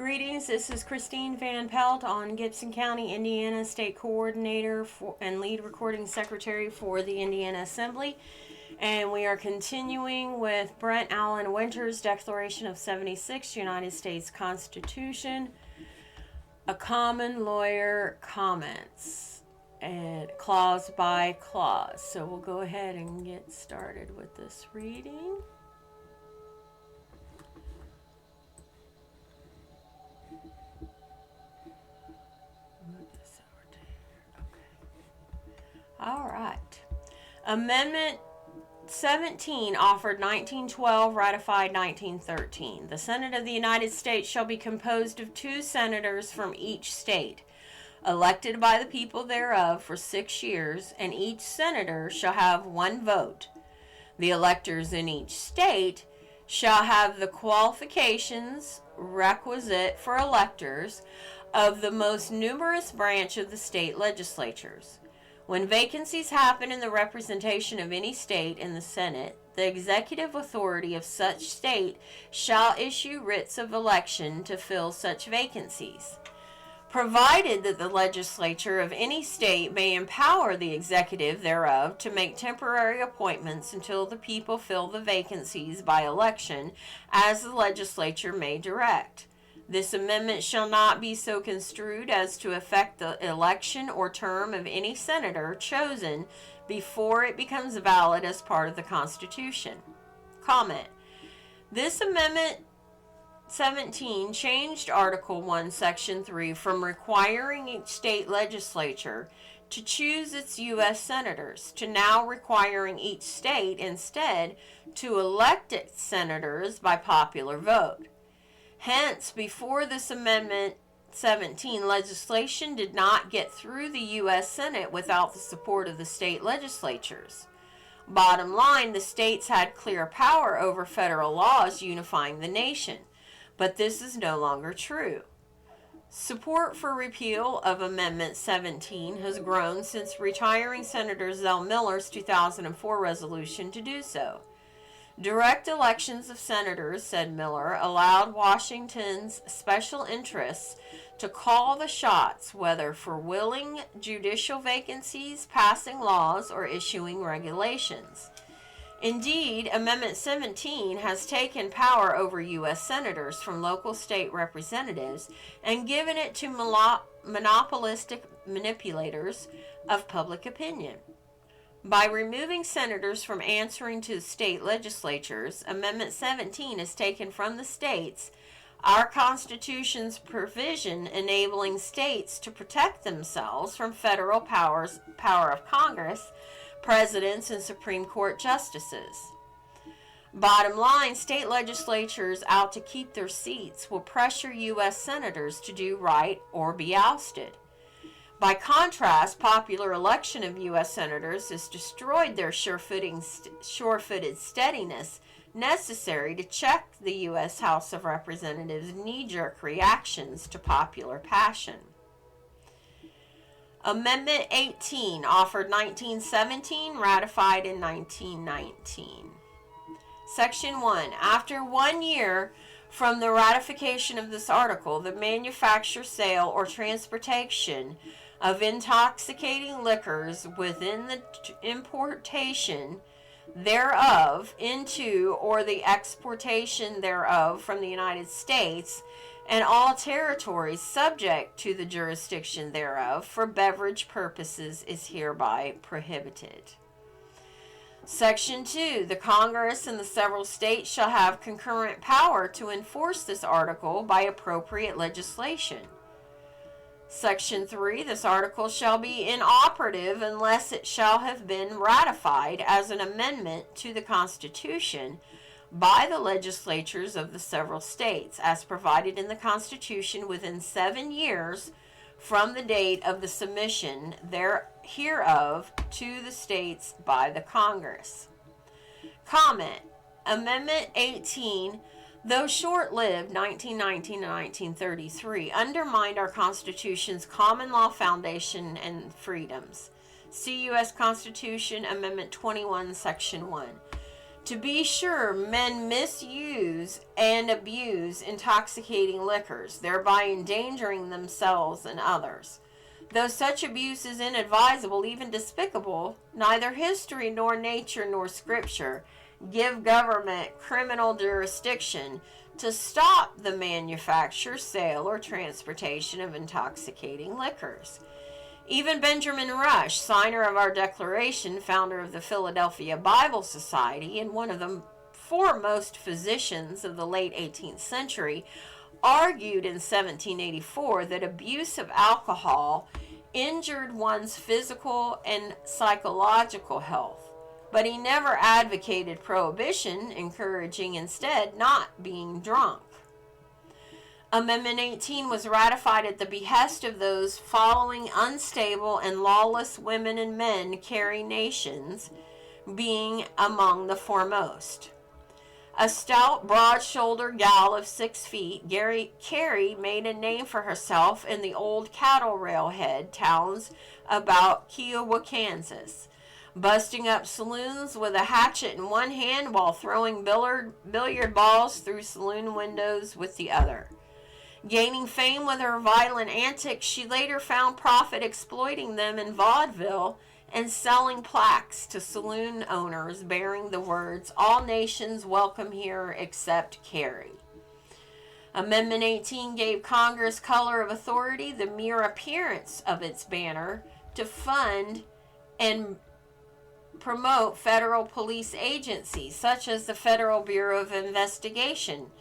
Greetings, this is Christine Van Pelt on Gibson County, Indiana, State Coordinator and Lead Recording Secretary for the Indiana Assembly. And we are continuing with Brent Allen Winter's Declaration of 76, United States Constitution. A common lawyer comments, and clause by clause. So we'll go ahead and get started with this reading. All right. Amendment 17 offered 1912, ratified 1913. The Senate of the United States shall be composed of 2 senators from each state, elected by the people thereof for 6 years, and each senator shall have 1 vote. The electors in each state shall have the qualifications requisite for electors of the most numerous branch of the state legislatures. When vacancies happen in the representation of any state in the Senate, the executive authority of such state shall issue writs of election to fill such vacancies, provided that the legislature of any state may empower the executive thereof to make temporary appointments until the people fill the vacancies by election, as the legislature may direct. This amendment shall not be so construed as to affect the election or term of any senator chosen before it becomes valid as part of the Constitution. Comment. This Amendment 17 changed Article 1, Section 3 from requiring each state legislature to choose its U.S. senators to now requiring each state instead to elect its senators by popular vote. Hence, before this Amendment 17, legislation did not get through the U.S. Senate without the support of the state legislatures. Bottom line, the states had clear power over federal laws unifying the nation, but this is no longer true. Support for repeal of Amendment 17 has grown since retiring Senator Zell Miller's 2004 resolution to do so. Direct elections of senators, said Miller, allowed Washington's special interests to call the shots, whether for filling judicial vacancies, passing laws, or issuing regulations. Indeed, Amendment 17 has taken power over U.S. senators from local state representatives and given it to monopolistic manipulators of public opinion. By removing senators from answering to state legislatures, Amendment 17 has taken from the states our Constitution's provision enabling states to protect themselves from federal power of Congress, presidents, and Supreme Court justices. Bottom line, state legislatures out to keep their seats will pressure U.S. senators to do right or be ousted. By contrast, popular election of U.S. senators has destroyed their sure-footed steadiness necessary to check the U.S. House of Representatives' knee-jerk reactions to popular passion. Amendment 18, offered 1917, ratified in 1919. Section 1. After 1 year from the ratification of this article, the manufacture, sale, or transportation of intoxicating liquors within the importation thereof into or the exportation thereof from the United States and all territories subject to the jurisdiction thereof for beverage purposes is hereby prohibited. Section 2. The Congress and the several states shall have concurrent power to enforce this article by appropriate legislation. Section 3. This article shall be inoperative unless it shall have been ratified as an amendment to the Constitution by the legislatures of the several states, as provided in the Constitution within 7 years from the date of the submission hereof to the states by the Congress. Comment. Amendment 18, though short-lived, 1919 to 1933, undermined our Constitution's common law foundation and freedoms. See U.S. Constitution, Amendment 21, Section 1. To be sure, men misuse and abuse intoxicating liquors, thereby endangering themselves and others. Though such abuse is inadvisable, even despicable, neither history nor nature nor scripture give government criminal jurisdiction to stop the manufacture, sale, or transportation of intoxicating liquors. Even Benjamin Rush, signer of our Declaration, founder of the Philadelphia Bible Society, and one of the foremost physicians of the late 18th century, argued in 1784 that abuse of alcohol injured one's physical and psychological health. But he never advocated prohibition, encouraging instead not being drunk. Amendment 18 was ratified at the behest of those following unstable and lawless women and men carry nations, being among the foremost. A stout, broad-shouldered gal of 6 feet, Carrie made a name for herself in the old cattle railhead towns about Kiowa, Kansas, busting up saloons with a hatchet in one hand while throwing billiard balls through saloon windows with the other. Gaining fame with her violent antics, she later found profit exploiting them in vaudeville and selling plaques to saloon owners bearing the words, "All nations welcome here except Carrie." Amendment 18 gave Congress color of authority, the mere appearance of its banner, to fund and promote federal police agencies such as the Federal Bureau of Investigation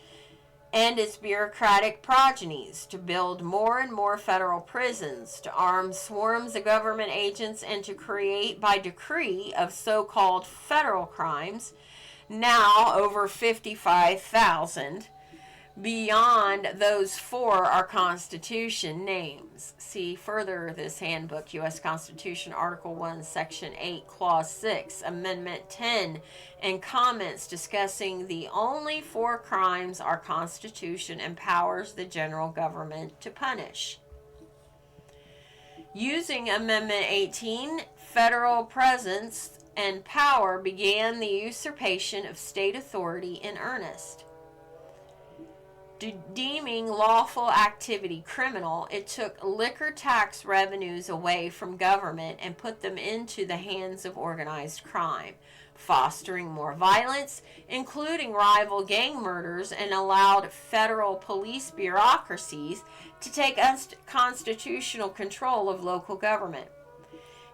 and its bureaucratic progenies, to build more and more federal prisons, to arm swarms of government agents, and to create by decree of so-called federal crimes, now over 55,000, beyond those for our Constitution names. See further this handbook, U.S. Constitution, Article 1, Section 8, Clause 6, Amendment 10, and comments discussing the only 4 crimes our Constitution empowers the general government to punish. Using Amendment 18, federal presence and power began the usurpation of state authority in earnest. Deeming lawful activity criminal, it took liquor tax revenues away from government and put them into the hands of organized crime, fostering more violence, including rival gang murders, and allowed federal police bureaucracies to take constitutional control of local government.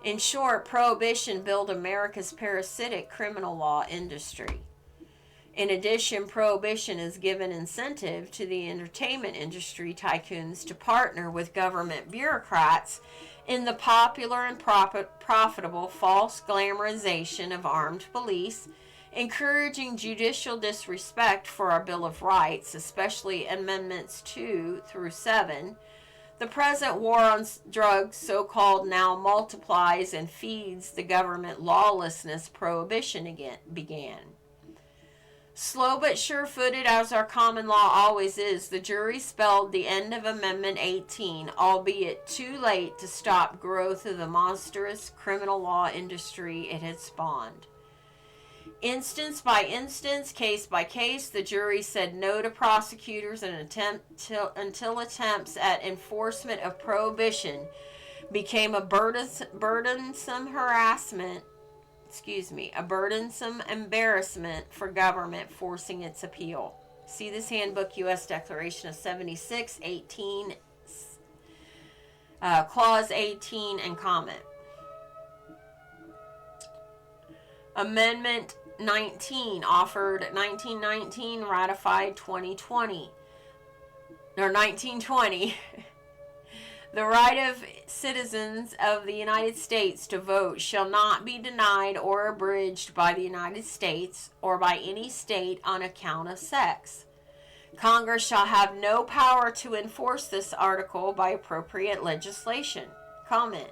In short, Prohibition built America's parasitic criminal law industry. In addition, Prohibition has given incentive to the entertainment industry tycoons to partner with government bureaucrats in the popular and profitable false glamorization of armed police, encouraging judicial disrespect for our Bill of Rights, especially Amendments 2 through 7. The present war on drugs, so-called, now multiplies and feeds the government lawlessness Prohibition began. Slow but sure-footed as our common law always is, the jury spelled the end of Amendment 18, albeit too late to stop growth of the monstrous criminal law industry it had spawned. Instance by instance, case by case, the jury said no to prosecutors until attempts at enforcement of Prohibition became a burdensome embarrassment for government forcing its appeal. See this handbook, U.S. Declaration of 76, 18, Clause 18, and comment. Amendment 19, offered 1919, ratified 2020. Or 1920. The right of citizens of the United States to vote shall not be denied or abridged by the United States or by any state on account of sex. Congress shall have no power to enforce this article by appropriate legislation. Comment.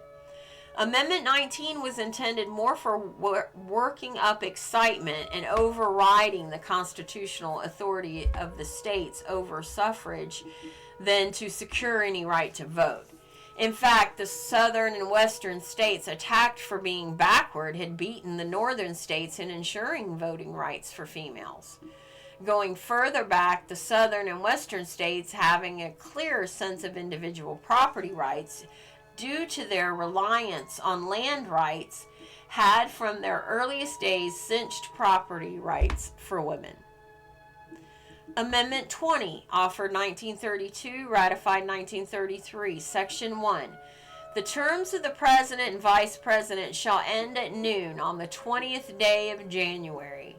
Amendment 19 was intended more for working up excitement and overriding the constitutional authority of the states over suffrage than to secure any right to vote. In fact, the southern and western states attacked for being backward had beaten the northern states in ensuring voting rights for females. Going further back, the southern and western states, having a clearer sense of individual property rights due to their reliance on land rights, had from their earliest days cinched property rights for women. Amendment 20, offered 1932, ratified 1933, Section 1. The terms of the President and Vice President shall end at noon on the 20th day of January,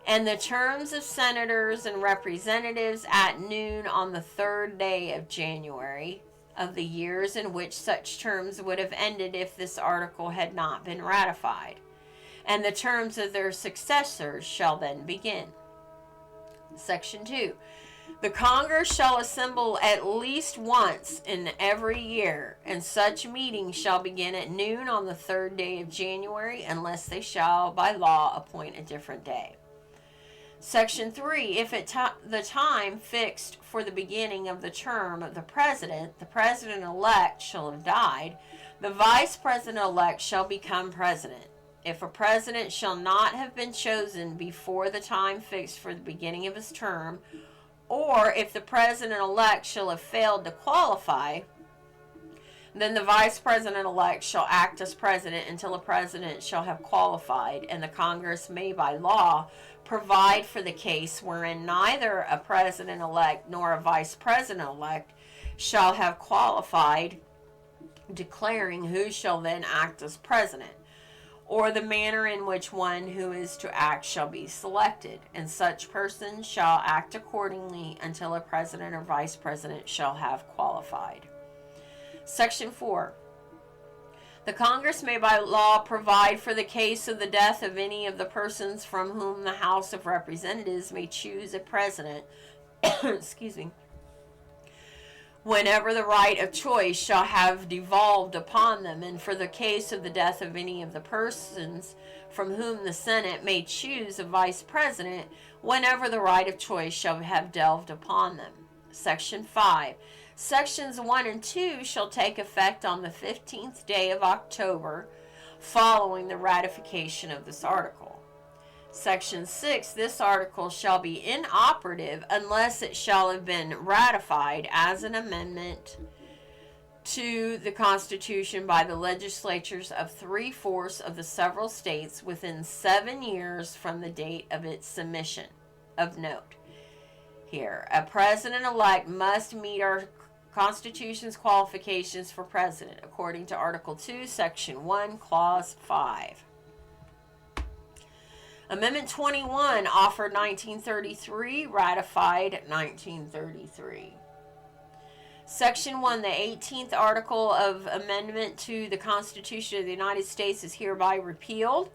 and the terms of Senators and Representatives at noon on the 3rd day of January of the years in which such terms would have ended if this article had not been ratified, and the terms of their successors shall then begin. Section 2. The Congress shall assemble at least once in every year, and such meeting shall begin at noon on the 3rd day of January, unless they shall by law appoint a different day. Section 3. If at the time fixed for the beginning of the term of the President-elect shall have died, the Vice President-elect shall become President. If a President shall not have been chosen before the time fixed for the beginning of his term, or if the President-elect shall have failed to qualify, then the Vice President-elect shall act as President until a President shall have qualified, and the Congress may by law provide for the case wherein neither a President-elect nor a Vice President-elect shall have qualified, declaring who shall then act as President, or the manner in which one who is to act shall be selected, and such person shall act accordingly until a President or Vice President shall have qualified. Section 4. The Congress may by law provide for the case of the death of any of the persons from whom the House of Representatives may choose a President, excuse me, whenever the right of choice shall have devolved upon them, and for the case of the death of any of the persons from whom the Senate may choose a Vice President, whenever the right of choice shall have delved upon them. Section 5. Sections 1 and 2 shall take effect on the 15th day of October following the ratification of this article. Section 6. This article shall be inoperative unless it shall have been ratified as an amendment to the Constitution by the legislatures of 3/4 of the several states within 7 years from the date of its submission. Of note here, a President-elect must meet our Constitution's qualifications for President, according to Article 2, Section 1, Clause 5. Amendment 21, offered 1933, ratified 1933. Section 1, the 18th article of amendment to the Constitution of the United States is hereby repealed.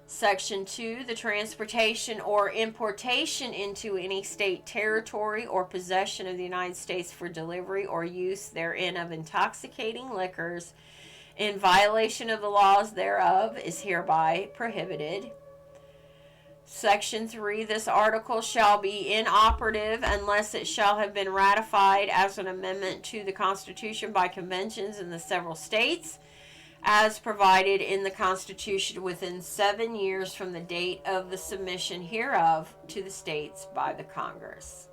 Section 2, the transportation or importation into any state, territory, or possession of the United States for delivery or use therein of intoxicating liquors in violation of the laws thereof is hereby prohibited. Section 3, this article shall be inoperative unless it shall have been ratified as an amendment to the Constitution by conventions in the several states, as provided in the Constitution within 7 years from the date of the submission hereof to the states by the Congress.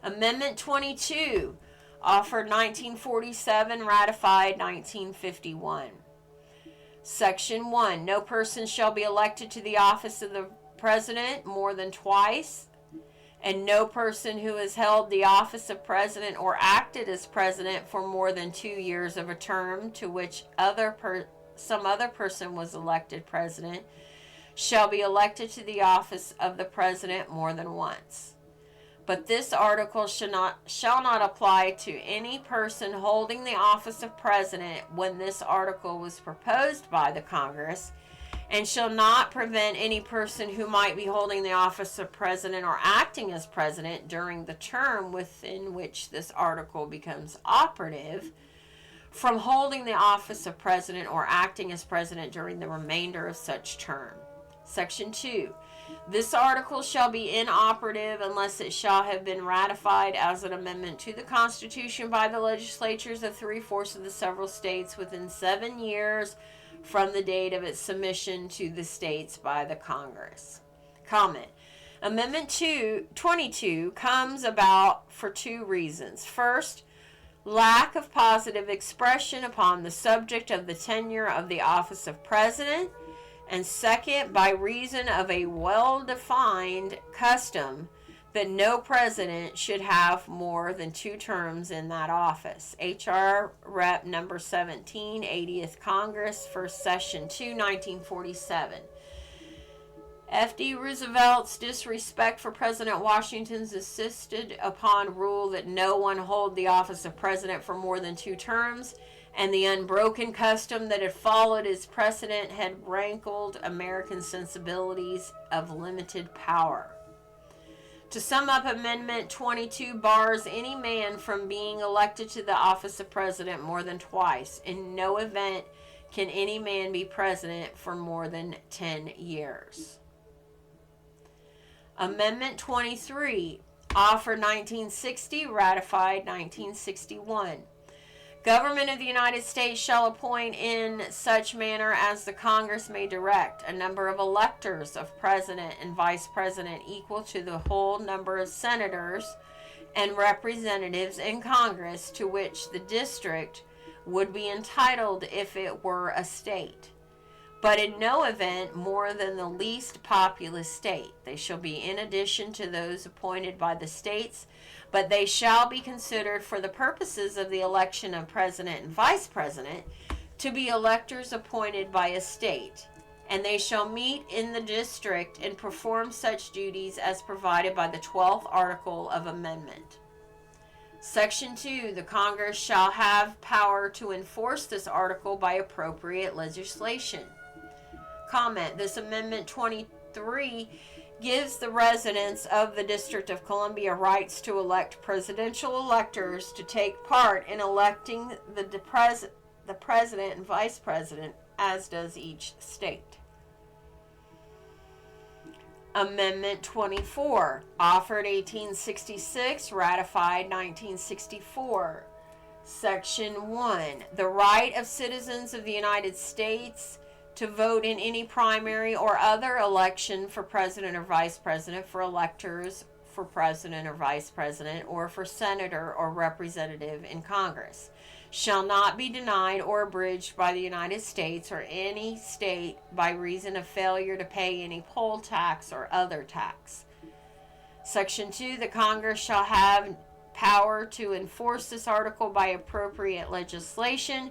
Amendment 22, offered 1947, ratified 1951. Section 1, no person shall be elected to the office of the President more than twice, and no person who has held the office of President or acted as President for more than 2 years of a term to which some other person was elected President shall be elected to the office of the President more than once. But this article shall not apply to any person holding the office of President when this article was proposed by the Congress, and shall not prevent any person who might be holding the office of President or acting as President during the term within which this article becomes operative from holding the office of President or acting as President during the remainder of such term. Section 2. This article shall be inoperative unless it shall have been ratified as an amendment to the Constitution by the legislatures of 3/4 of the several states within 7 years from the date of its submission to the states by the Congress. Comment. Amendment 22 comes about for 2 reasons. First, lack of positive expression upon the subject of the tenure of the office of president, and second, by reason of a well-defined custom that no president should have more than 2 terms in that office. H.R. Rep. Number 17, 80th Congress, First Session 2, 1947. F.D. Roosevelt's disrespect for President Washington's insisted upon rule that no one hold the office of president for more than 2 terms, and the unbroken custom that had followed its precedent had rankled American sensibilities of limited power. To sum up, Amendment 22 bars any man from being elected to the office of president more than twice. In no event can any man be president for more than 10 years. Amendment 23, offered 1960, ratified 1961. Government of the United States shall appoint in such manner as the Congress may direct a number of electors of president and vice president equal to the whole number of senators and representatives in Congress to which the district would be entitled if it were a state, but in no event more than the least populous state. They shall be in addition to those appointed by the states, but they shall be considered for the purposes of the election of president and vice president to be electors appointed by a state, and they shall meet in the district and perform such duties as provided by the 12th article of amendment. Section 2. The Congress shall have power to enforce this article by appropriate legislation. Comment. This Amendment 23 gives the residents of the District of Columbia rights to elect presidential electors to take part in electing the president and vice president, as does each state. Amendment 24, offered 1866, ratified 1964. Section 1. The right of citizens of the United States to vote in any primary or other election for president or vice president, for electors for president or vice president, or for senator or representative in Congress, shall not be denied or abridged by the United States or any state by reason of failure to pay any poll tax or other tax. Section 2. The Congress shall have power to enforce this article by appropriate legislation.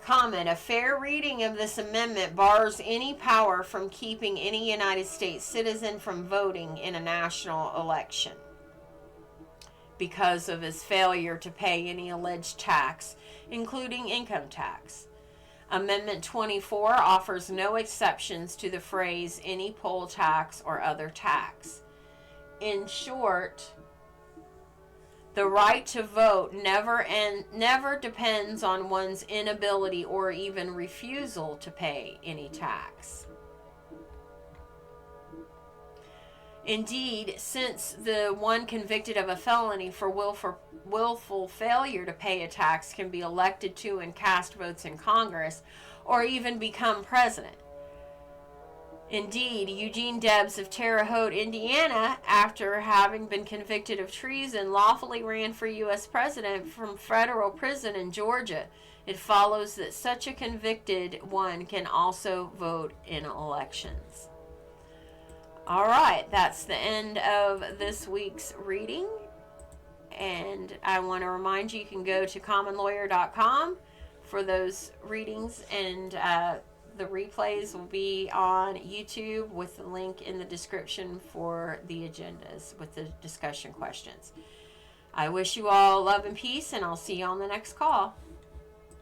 Comment. A fair reading of this amendment bars any power from keeping any United States citizen from voting in a national election because of his failure to pay any alleged tax, including income tax. Amendment 24 offers no exceptions to the phrase any poll tax or other tax. In short, the right to vote never depends on one's inability or even refusal to pay any tax. Indeed, since the one convicted of a felony for willful failure to pay a tax can be elected to and cast votes in Congress or even become president. Indeed, Eugene Debs of Terre Haute, Indiana, after having been convicted of treason, lawfully ran for U.S. president from federal prison in Georgia. It follows that such a convicted one can also vote in elections. All right, that's the end of this week's reading. And I want to remind you, you can go to commonlawyer.com for those readings, and the replays will be on YouTube with the link in the description for the agendas with the discussion questions. I wish you all love and peace, and I'll see you on the next call.